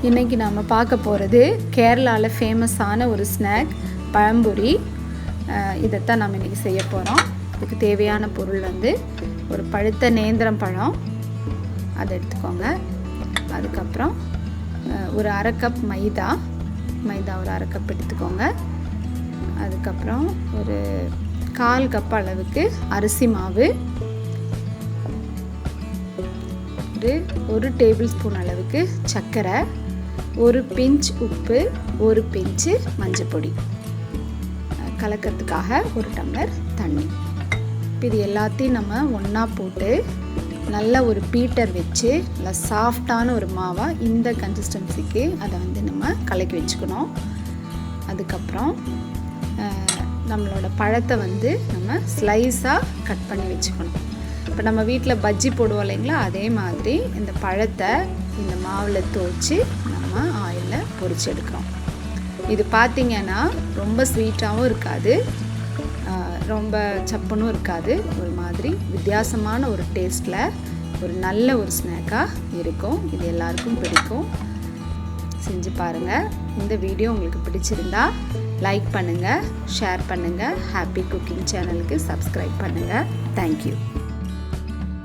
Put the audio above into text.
இன்றைக்கி நாம் பார்க்க போகிறது கேரளாவில் ஃபேமஸான ஒரு ஸ்நாக் பழம்பொரி. இதைத்தான் நம்ம இன்றைக்கி செய்ய போகிறோம். இதுக்கு தேவையான பொருள் வந்து ஒரு பழுத்த நேந்திரம் பழம், அதை எடுத்துக்கோங்க. அதுக்கப்புறம் ஒரு அரை கப் மைதா ஒரு அரை கப் எடுத்துக்கோங்க. அதுக்கப்புறம் ஒரு 1/4 கப் அளவுக்கு அரிசி மாவு, ஒரு டேபிள் ஸ்பூன் அளவுக்கு சர்க்கரை, ஒரு பிஞ்ச் உப்பு, ஒரு பிஞ்சு மஞ்சள் பொடி, கலக்கிறதுக்காக ஒரு டம்ளர் தண்ணி. இது எல்லாத்தையும் நம்ம ஒன்றா போட்டு நல்ல ஒரு பீட்டர் வச்சு நல்லா சாஃப்டான ஒரு மாவாக இந்த கன்சிஸ்டன்சிக்கு அதை வந்து நம்ம கலக்கி வச்சுக்கணும். அதுக்கப்புறம் நம்மளோட பழத்தை வந்து நம்ம ஸ்லைஸாக கட் பண்ணி வச்சுக்கணும். இப்போ நம்ம வீட்டில் பஜ்ஜி போடுவோம் இல்லைங்களா, அதே மாதிரி இந்த பழத்தை இந்த மாவில் துவைச்சி நம்ம ஆயிலில் பொரிச்சு எடுக்கிறோம். இது பார்த்திங்கன்னா ரொம்ப ஸ்வீட்டாகவும் இருக்காது, ரொம்ப சப்புனும் இருக்காது. ஒரு மாதிரி வித்தியாசமான ஒரு டேஸ்ட்டில் ஒரு நல்ல ஒரு ஸ்நாக்காக இருக்கும். இது எல்லாருக்கும் பிடிக்கும். செஞ்சு பாருங்கள். இந்த வீடியோ உங்களுக்கு பிடிச்சிருந்தா லைக் பண்ணுங்கள், ஷேர் பண்ணுங்கள், ஹாப்பி குக்கிங் சேனலுக்கு சப்ஸ்கிரைப் பண்ணுங்கள். தேங்க்யூ.